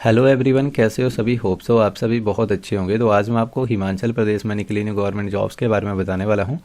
Hello everyone, कैसे हो सभी। होप सो आप सभी बहुत अच्छे होंगे। तो आज मैं आपको हिमाचल प्रदेश में निकली हुई गवर्नमेंट जॉब्स के बारे में बताने वाला हूं।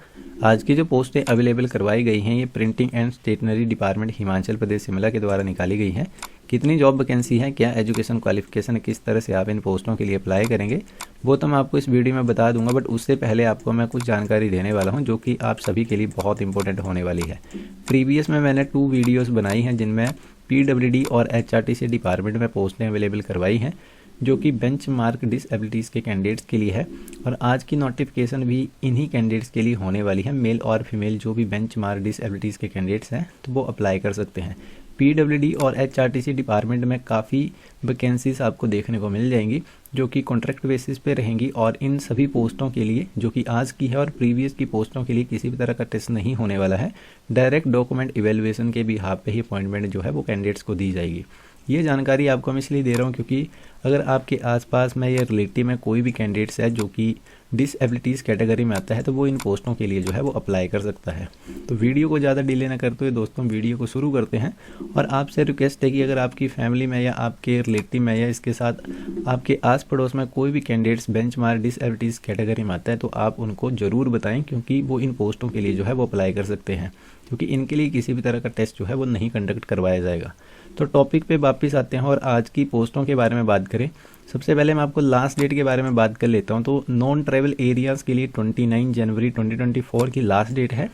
आज की जो पोस्टें अवेलेबल करवाई गई हैं ये printing and stationery department Himachal Pradesh Shimla के द्वारा निकाली गई हैं। कितनी जॉब वैकेंसी है, क्या एजुकेशन क्वालिफिकेशन, किस तरह से आप इन पोस्टों के लिए अप्लाई करेंगे, वो तो मैं आपको इस वीडियो में बता दूंगा। बट उससे पहले आपको मैं कुछ जानकारी देने वाला हूं जो कि आप सभी के लिए बहुत इंपॉर्टेंट होने वाली है। प्रीवियस में मैंने 2 वीडियोस बनाई हैं जिनमें पीडब्ल्यूडी और एचआरटीसी डिपार्टमेंट में पोस्टें अवेलेबल करवाई हैं जो कि बेंचमार्क डिसेबिलिटीज़ के कैंडिडेट्स के लिए है। और आज की नोटिफिकेशन भी इन्हीं कैंडिडेट्स के लिए होने वाली है। मेल और फीमेल जो भी बेंचमार्क डिसेबिलिटीज़ के कैंडिडेट्स हैं तो वो अप्लाई कर सकते हैं। पीडब्ल्यूडी और एचआरटीसी डिपार्टमेंट में काफ़ी वैकेंसीज आपको देखने को मिल जाएंगी जो कि कॉन्ट्रैक्ट बेसिस पे रहेंगी। और इन सभी पोस्टों के लिए जो कि आज की है और प्रीवियस की पोस्टों के लिए किसी भी तरह का टेस्ट नहीं होने वाला है। डायरेक्ट डॉक्यूमेंट इवेलुएशन के बिहाफ पे ही अपॉइंटमेंट जो है वो कैंडिडेट्स को दी जाएगी। ये जानकारी आपको मैं इसलिए दे रहा हूँ क्योंकि अगर आपके आसपास में या रिलेटिव में कोई भी कैंडिडेट्स है जो कि डिसेबिलिटीज़ कैटेगरी में आता है तो वो इन पोस्टों के लिए जो है वो अप्लाई कर सकता है। तो वीडियो को ज़्यादा डिले ना करते हुए दोस्तों वीडियो को शुरू करते हैं। और आपसे रिक्वेस्ट है कि अगर आपकी फैमिली में या आपके रिलेटिव में या इसके साथ आपके आस पड़ोस में कोई भी कैंडिडेट्स बेंचमार्क डिसेबिलिटीज़ कैटेगरी में आता है तो आप उनको ज़रूर बताएं क्योंकि वो इन पोस्टों के लिए जो है वो अप्लाई कर सकते हैं, क्योंकि इनके लिए किसी भी तरह का टेस्ट जो है वो नहीं कंडक्ट करवाया जाएगा। तो टॉपिक पे वापस आते हैं और आज की पोस्टों के बारे में बात करें। सबसे पहले मैं आपको लास्ट डेट के बारे में बात कर लेता हूं। तो नॉन ट्राइबल एरियाज़ के लिए 29 जनवरी 2024 की लास्ट डेट है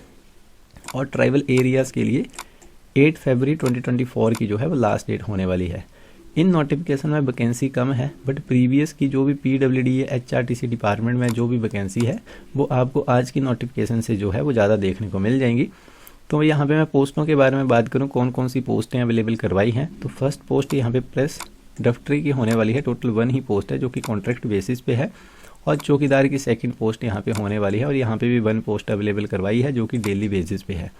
और ट्राइबल एरियाज़ के लिए 8 फरवरी 2024 की जो है वो लास्ट डेट होने वाली है। इन नोटिफिकेशन में वैकेंसी कम है बट प्रीवियस की जो भी पीडब्ल्यूडी या एचआरटीसी डिपार्टमेंट में जो भी वैकेंसी है वो आपको आज की नोटिफिकेशन से जो है वो ज़्यादा देखने को मिल जाएंगी। तो यहाँ पे मैं पोस्टों के बारे में बात करूँ कौन कौन सी पोस्टें अवेलेबल करवाई हैं। तो फर्स्ट पोस्ट यहाँ पे प्रेस ड्राफ्टरी की होने वाली है। टोटल 1 ही पोस्ट है जो कि कॉन्ट्रैक्ट बेसिस पे है। और चौकीदार की सेकंड पोस्ट यहाँ पे होने वाली है और यहाँ पे भी 1 पोस्ट अवेलेबल करवाई है जो कि डेली बेसिस पे है।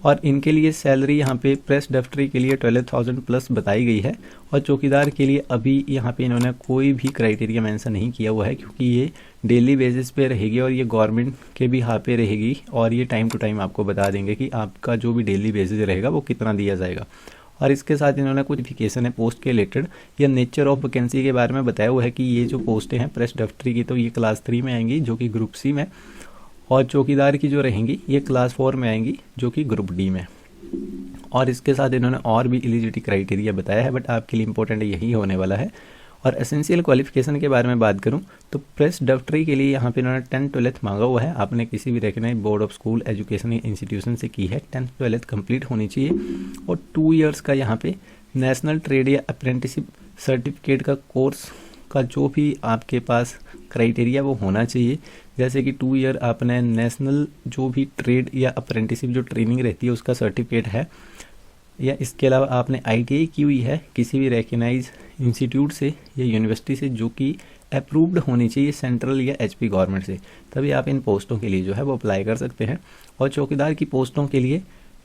और इनके लिए सैलरी यहाँ पे प्रेस ड्राफ्टरी के लिए 12,000 प्लस बताई गई है। और चौकीदार के लिए अभी यहाँ पे इन्होंने कोई भी क्राइटेरिया मेंशन नहीं किया हुआ है क्योंकि ये डेली बेसिस पे रहेगी और ये गवर्नमेंट के भी यहाँ पे रहेगी। और ये टाइम टू टाइम आपको बता देंगे कि आपका जो भी डेली बेसिस रहेगा वो कितना दिया जाएगा। और इसके साथ इन्होंने कुछ नोटिफिकेशन है पोस्ट के रिलेटेड या नेचर ऑफ वैकेंसी के बारे में बताया हुआ है कि ये जो पोस्टें हैं प्रेस ड्राफ्टरी की तो ये क्लास 3 में आएंगी जो कि ग्रुप सी में, और चौकीदार की जो रहेंगी ये क्लास 4 में आएंगी जो कि ग्रुप डी में। और इसके साथ इन्होंने और भी एलिजिबिलिटी क्राइटेरिया बताया है बट आपके लिए इंपॉर्टेंट यही होने वाला है। और एसेंशियल क्वालिफिकेशन के बारे में बात करूं तो प्रेस ड्राफ्टरी के लिए यहाँ पे इन्होंने 10th-12th मांगा हुआ है। आपने किसी भी recognised board of school education institution से की है, 10th-12th कंप्लीट होनी चाहिए। और 2 इयर्स का यहाँ पे नेशनल ट्रेड या अप्रेंटिसशिप सर्टिफिकेट का कोर्स का जो भी आपके पास क्राइटेरिया वो होना चाहिए। जैसे कि 2 ईयर आपने नेशनल जो भी ट्रेड या अप्रेंटिसशिप जो ट्रेनिंग रहती है उसका सर्टिफिकेट है, या इसके अलावा आपने आईटीआई की हुई है किसी भी रिकॉग्नाइज इंस्टीट्यूट से या यूनिवर्सिटी से जो कि अप्रूव्ड होनी चाहिए सेंट्रल या एचपी गवर्नमेंट से, तभी आप इन पोस्टों के लिए जो है वो अप्लाई कर सकते हैं। और चौकीदार की पोस्टों के लिए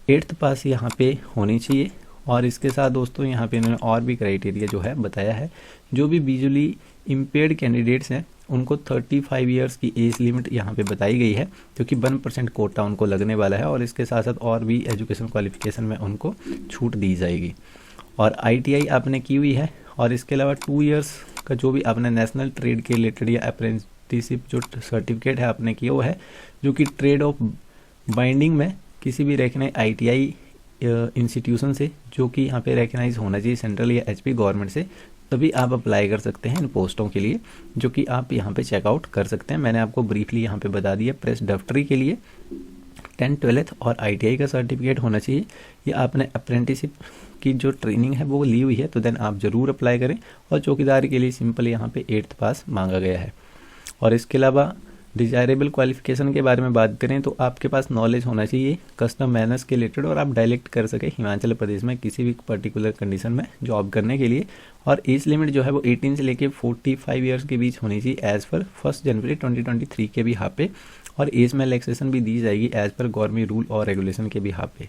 8th पास यहाँ पे होनी चाहिए। और इसके साथ दोस्तों यहाँ पे इन्होंने और भी क्राइटेरिया जो है बताया है। जो भी विजुअली इम्पेयर्ड कैंडिडेट्स हैं उनको 35 ईयर्स की एज लिमिट यहाँ पे बताई गई है क्योंकि 1% कोटा उनको लगने वाला है। और इसके साथ साथ और भी एजुकेशन क्वालिफिकेशन में उनको छूट दी जाएगी। और आईटीआई आपने की हुई है और इसके अलावा 2 इयर्स का जो भी आपने नेशनल ट्रेड के रिलेटेड या अप्रेंटिसशिप जो सर्टिफिकेट है आपने किया हुआ है जो कि ट्रेड ऑफ बाइंडिंग में किसी भी रेकग्नाइज आईटीआई इंस्टीट्यूशन से जो कि यहाँ पे रेकग्नाइज होना चाहिए सेंट्रल या एचपी गवर्नमेंट से, तभी आप अप्लाई कर सकते हैं इन पोस्टों के लिए जो कि आप यहाँ पे चेकआउट कर सकते हैं। मैंने आपको ब्रीफली यहाँ पे बता दिया। प्रेस ड्राफ्टरी के लिए 10th-12th और आईटीआई का सर्टिफिकेट होना चाहिए या आपने अप्रेंटिसशिप की जो ट्रेनिंग है वो ली हुई है तो देन आप ज़रूर अप्लाई करें। और चौकीदार के लिए सिंपल यहाँ पे 8th पास मांगा गया है। और इसके अलावा डिजायरेबल क्वालिफिकेशन के बारे में बात करें तो आपके पास नॉलेज होना चाहिए कस्टम मैनर्स के रिलेटेड और आप डायरेक्ट कर सके हिमाचल प्रदेश में किसी भी पर्टिकुलर कंडीशन में जॉब करने के लिए। और एज लिमिट जो है वो 18 से लेके 45 ईयर्स के बीच होनी चाहिए एज़ पर 1 जनवरी 2023 के भी यहाँ पे। और एज में रिलैक्सेशन भी दी जाएगी एज़ पर गवर्नमेंट रूल और रेगुलेशन के भी यहाँ पे।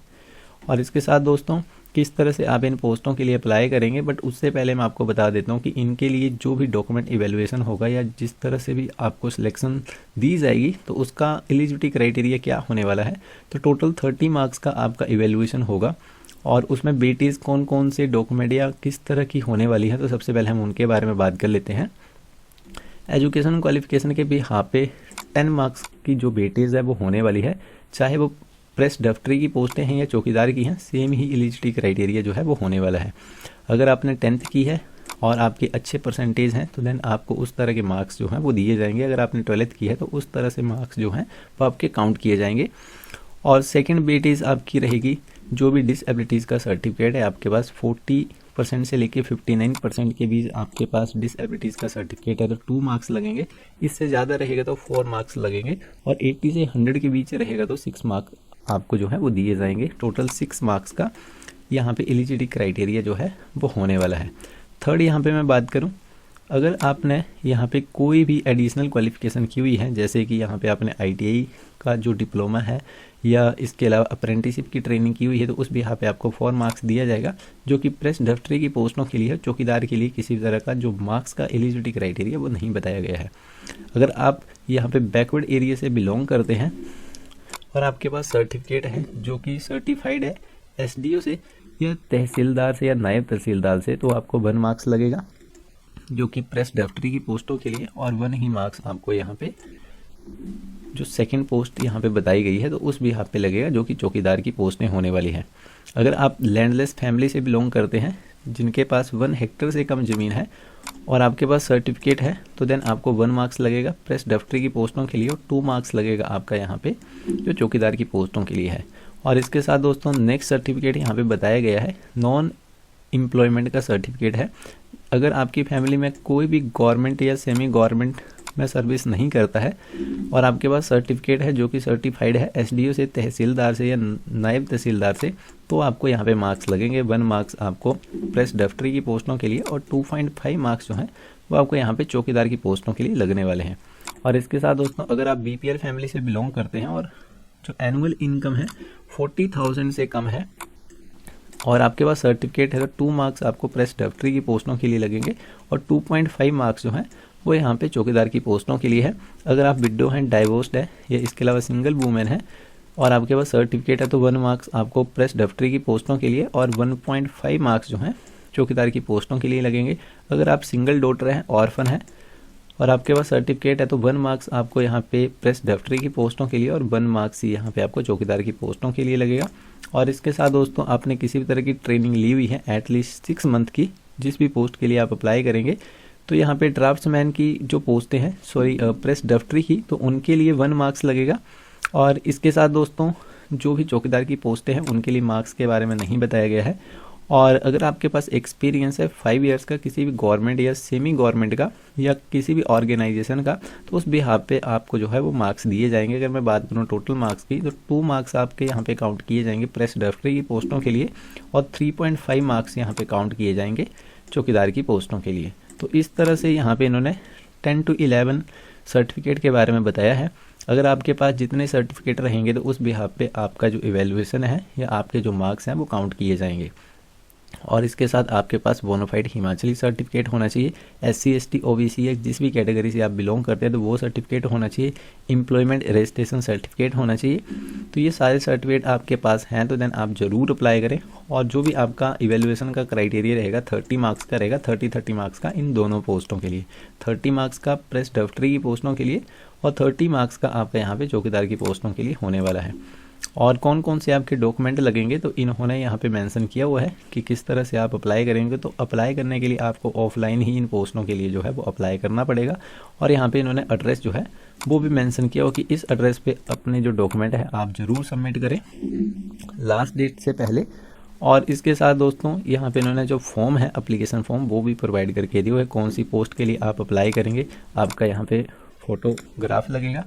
और इसके साथ दोस्तों किस तरह से आप इन पोस्टों के लिए अप्लाई करेंगे, बट उससे पहले मैं आपको बता देता हूँ कि इनके लिए जो भी डॉक्यूमेंट इवेलुएशन होगा या जिस तरह से भी आपको सिलेक्शन दी जाएगी तो उसका एलिजिबिलिटी क्राइटेरिया क्या होने वाला है। तो टोटल 30 मार्क्स का आपका इवेलुएशन होगा और उसमें बेटीज़ कौन कौन से डॉक्यूमेंट या किस तरह की होने वाली है, तो सबसे पहले हम उनके बारे में बात कर लेते हैं। एजुकेशन क्वालिफिकेशन के भी यहाँ पे 10 मार्क्स की जो बेटीज़ है वो होने वाली है, चाहे वो प्रेस डफ्टरी की पोस्टें हैं या चौकीदार की हैं, सेम ही एलिजिबिलिटी क्राइटेरिया जो है वो होने वाला है। अगर आपने 10th की है और आपके अच्छे परसेंटेज हैं तो देन आपको उस तरह के मार्क्स जो हैं वो दिए जाएंगे। अगर आपने 12th की है तो उस तरह से मार्क्स जो हैं वो आपके काउंट किए जाएंगे। और सेकंड बेटीज़ आपकी रहेगी जो भी डिसेबिलिटीज़ का सर्टिफिकेट है आपके पास 40% से लेके 59% के बीच आपके पास डिसेबिलिटीज़ का सर्टिफिकेट है तो 2 मार्क्स लगेंगे। इससे ज़्यादा रहेगा तो 4 मार्क्स लगेंगे और 80 से 100 के बीच रहेगा तो 6 मार्क्स आपको जो है वो दिए जाएंगे। टोटल 6 मार्क्स का यहाँ पे एलिजिबिलिटी क्राइटेरिया जो है वो होने वाला है। थर्ड यहाँ पे मैं बात करूँ, अगर आपने यहाँ पे कोई भी एडिशनल क्वालिफिकेशन की हुई है, जैसे कि यहाँ पे आपने ITI का जो डिप्लोमा है या इसके अलावा अप्रेंटिसशिप की ट्रेनिंग की हुई है, तो उस भी यहाँ पे आपको 4 मार्क्स दिया जाएगा, जो कि प्रेस डफ्टरी की पोस्टों के लिए, चौकीदार के लिए किसी भी तरह का जो मार्क्स का एलिजिबिलिटी क्राइटेरिया वो नहीं बताया गया है। अगर आप यहाँ पे बैकवर्ड एरिया से बिलोंग करते हैं और आपके पास सर्टिफिकेट है जो कि सर्टिफाइड है SDO से या तहसीलदार से या नायब तहसीलदार से, तो आपको 1 मार्क्स लगेगा जो कि प्रेस डफ्टरी की पोस्टों के लिए, और 1 ही मार्क्स आपको यहाँ पे जो सेकंड पोस्ट यहाँ पे बताई गई है तो उस भी यहाँ पे लगेगा, जो कि चौकीदार की पोस्टें होने वाली हैं। अगर आप लैंडलेस फैमिली से बिलोंग करते हैं जिनके पास 1 हेक्टेयर से कम ज़मीन है और आपके पास सर्टिफिकेट है तो देन आपको 1 मार्क्स लगेगा प्रेस डफ्टरी की पोस्टों के लिए और 2 मार्क्स लगेगा आपका यहाँ पे जो चौकीदार की पोस्टों के लिए है। और इसके साथ दोस्तों नेक्स्ट सर्टिफिकेट यहाँ पे बताया गया है नॉन एम्प्लॉयमेंट का सर्टिफिकेट है। अगर आपकी फैमिली में कोई भी गवर्नमेंट या सेमी गवर्नमेंट में सर्विस नहीं करता है और आपके पास सर्टिफिकेट है जो कि सर्टिफाइड है SDO से, तहसीलदार से या नायब तहसीलदार से, तो आपको यहाँ पे मार्क्स लगेंगे। 1 मार्क्स आपको प्रेस डफ्टरी की पोस्टों के लिए और 2.5 मार्क्स जो हैं वो आपको यहाँ पे चौकीदार की पोस्टों के लिए लगने वाले हैं। और इसके साथ दोस्तों अगर आप BPL फैमिली से बिलोंग करते हैं और जो एनुअल इनकम है 40,000 से कम है और आपके पास सर्टिफिकेट है तो 2 मार्क्स आपको प्रेस डफ्टरी की पोस्टों के लिए लगेंगे और 2.5 मार्क्स जो हैं वो यहाँ पे चौकीदार की पोस्टों के लिए है। अगर आप विडो हैं, डाइवोर्स्ड है या इसके अलावा सिंगल वूमेन है और आपके पास सर्टिफिकेट है तो 1 मार्क्स आपको प्रेस डफ्टरी की पोस्टों के लिए और 1.5 मार्क्स जो हैं चौकीदार की पोस्टों के लिए लगेंगे। अगर आप सिंगल डॉटर हैं, ऑर्फन है और आपके पास सर्टिफिकेट है तो 1 मार्क्स आपको यहाँ पे प्रेस डफ्टरी की पोस्टों के लिए और 1 मार्क्स यहाँ पे आपको चौकीदार की पोस्टों के लिए लगेगा। और इसके साथ दोस्तों आपने किसी भी तरह की ट्रेनिंग ली हुई है एटलीस्ट 6 मंथ की, जिस भी पोस्ट के लिए आप अप्लाई करेंगे, तो यहाँ पे ड्राफ्ट्समैन की जो पोस्टें हैं प्रेस डफ्टरी की, तो उनके लिए 1 मार्क्स लगेगा। और इसके साथ दोस्तों जो भी चौकीदार की पोस्टें हैं उनके लिए मार्क्स के बारे में नहीं बताया गया है। और अगर आपके पास एक्सपीरियंस है 5 ईयर्स का किसी भी गवर्नमेंट या सेमी गवर्नमेंट का या किसी भी ऑर्गेनाइजेशन का, तो उस बिहाफ पे आपको जो है वो मार्क्स दिए जाएंगे। अगर मैं बात करूँ टोटल मार्क्स की तो 2 मार्क्स आपके यहाँ पे काउंट किए जाएंगे प्रेस डफ्टरी की पोस्टों के लिए और 3.5 मार्क्स यहाँ पे काउंट किए जाएंगे चौकीदार की पोस्टों के लिए। तो इस तरह से यहाँ पे इन्होंने 10 to 11 सर्टिफिकेट के बारे में बताया है। अगर आपके पास जितने सर्टिफिकेट रहेंगे तो उस बिहाफ पे आपका जो इवेल्युएशन है या आपके जो मार्क्स हैं वो काउंट किए जाएंगे। और इसके साथ आपके पास बोनाफाइड हिमाचली सर्टिफिकेट होना चाहिए। SC ST OBC या जिस भी कैटेगरी से आप बिलोंग करते हैं तो वो सर्टिफिकेट होना चाहिए। एम्प्लॉयमेंट रजिस्ट्रेशन सर्टिफिकेट होना चाहिए। तो ये सारे सर्टिफिकेट आपके पास हैं तो देन आप ज़रूर अप्लाई करें। और जो भी आपका इवेल्युएशन का क्राइटेरिया रहेगा 30 मार्क्स का रहेगा, 30 मार्क्स का इन दोनों पोस्टों के लिए, 30 मार्क्स का प्रेस डफ्टरी की पोस्टों के लिए और 30 मार्क्स का आपका यहाँ पे चौकीदार की पोस्टों के लिए होने वाला है। और कौन कौन से आपके डॉक्यूमेंट लगेंगे तो इन्होंने यहाँ पे मेंशन किया हुआ है कि किस तरह से आप अप्लाई करेंगे। तो अप्लाई करने के लिए आपको ऑफलाइन ही इन पोस्टों के लिए जो है वो अप्लाई करना पड़ेगा। और यहाँ पे इन्होंने एड्रेस जो है वो भी मेंशन किया हो कि इस एड्रेस पे अपने जो डॉक्यूमेंट है आप ज़रूर सबमिट करें लास्ट डेट से पहले। और इसके साथ दोस्तों यहाँ पे इन्होंने जो फॉर्म है एप्लीकेशन फॉर्म वो भी प्रोवाइड करके दिया है। कौन सी पोस्ट के लिए आप अप्लाई करेंगे, आपका यहाँ पे फ़ोटोग्राफ लगेगा,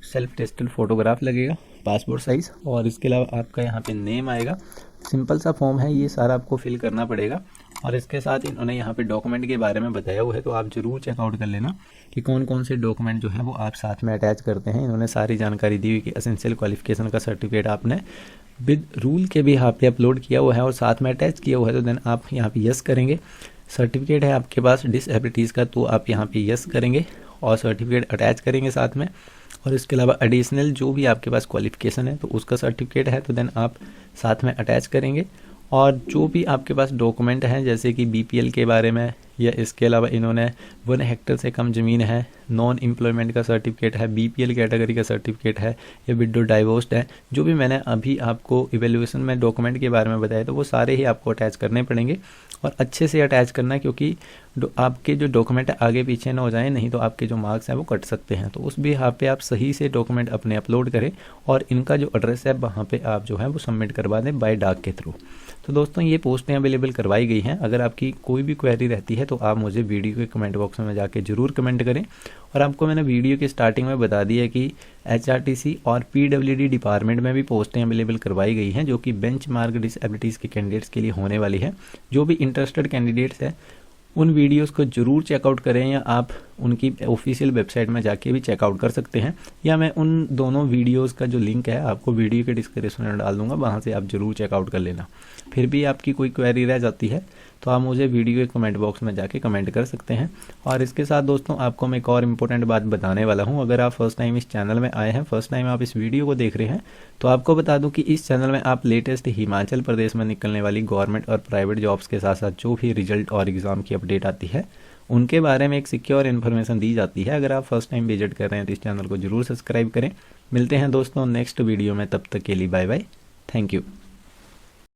सेल्फ टेस्टेड फोटोग्राफ लगेगा पासपोर्ट साइज़, और इसके अलावा आपका यहाँ पे नेम आएगा। सिंपल सा फॉर्म है, ये सारा आपको फिल करना पड़ेगा। और इसके साथ इन्होंने यहाँ पे डॉक्यूमेंट के बारे में बताया हुआ है तो आप ज़रूर चेकआउट कर लेना कि कौन कौन से डॉक्यूमेंट जो है वो आप साथ में अटैच करते हैं। इन्होंने सारी जानकारी दी हुई कि एसेंशियल क्वालिफिकेशन का सर्टिफिकेट आपने विद रूल के भी यहाँ पे अपलोड किया हुआ है और साथ में अटैच किया हुआ है, तो देन आप यहाँ पे यस करेंगे। सर्टिफिकेट है आपके पास डिसेबिलिटीज़ का तो आप यहाँ पे यस करेंगे और सर्टिफिकेट अटैच करेंगे साथ में। और इसके अलावा एडिशनल जो भी आपके पास क्वालिफ़िकेशन है तो उसका सर्टिफिकेट है तो देन आप साथ में अटैच करेंगे। और जो भी आपके पास डॉक्यूमेंट हैं जैसे कि बीपीएल के बारे में, या इसके अलावा इन्होंने 1 हेक्टर से कम ज़मीन है, नॉन एम्प्लॉयमेंट का सर्टिफिकेट है, बीपीएल कैटेगरी का सर्टिफिकेट है, या विडो डाइवोर्स्ड है, जो भी मैंने अभी आपको इवेल्युएशन में डॉक्यूमेंट के बारे में बताया तो वो सारे ही आपको अटैच करने पड़ेंगे। और अच्छे से अटैच करना है क्योंकि आपके जो डॉक्यूमेंट है आगे पीछे ना हो जाए, नहीं तो आपके जो मार्क्स हैं वो कट सकते हैं। तो उस भी यहाँ पे आप सही से डॉक्यूमेंट अपने अपलोड करें और इनका जो एड्रेस है वहाँ पे आप जो है वो सबमिट करवा दें बाय डाक के थ्रू। तो दोस्तों ये पोस्टें अवेलेबल करवाई गई हैं। अगर आपकी कोई भी क्वेरी रहती है तो आप मुझे वीडियो के कमेंट बॉक्स में जाके ज़रूर कमेंट करें। और आपको मैंने वीडियो की स्टार्टिंग में बता दिया कि एचआरटीसी और पीडब्ल्यूडी डिपार्टमेंट में भी पोस्टें अवेलेबल करवाई गई हैं जो कि बेंचमार्क डिसेबिलिटीज़ के कैंडिडेट्स के लिए होने वाली है। जो भी इंटरेस्टेड कैंडिडेट्स हैं उन वीडियोस को ज़रूर चेकआउट करें, या आप उनकी ऑफिशियल वेबसाइट में जाके भी चेकआउट कर सकते हैं, या मैं उन दोनों वीडियोस का जो लिंक है आपको वीडियो के डिस्क्रिप्शन में डाल दूंगा, वहाँ से आप ज़रूर चेकआउट कर लेना। फिर भी आपकी कोई क्वेरी रह जाती है तो आप मुझे वीडियो के कमेंट बॉक्स में जाके कमेंट कर सकते हैं। और इसके साथ दोस्तों आपको मैं एक और इम्पोर्टेंट बात बताने वाला हूं। अगर आप फर्स्ट टाइम इस चैनल में आए हैं, फर्स्ट टाइम आप इस वीडियो को देख रहे हैं, तो आपको बता दूं कि इस चैनल में आप लेटेस्ट हिमाचल प्रदेश में निकलने वाली गवर्नमेंट और प्राइवेट जॉब्स के साथ साथ जो भी रिजल्ट और एग्ज़ाम की अपडेट आती है उनके बारे में एक सिक्योर इन्फॉर्मेशन दी जाती है। अगर आप फर्स्ट टाइम विजिट कर रहे हैं तो इस चैनल को जरूर सब्सक्राइब करें। मिलते हैं दोस्तों नेक्स्ट वीडियो में, तब तक के लिए बाय बाय, थैंक यू।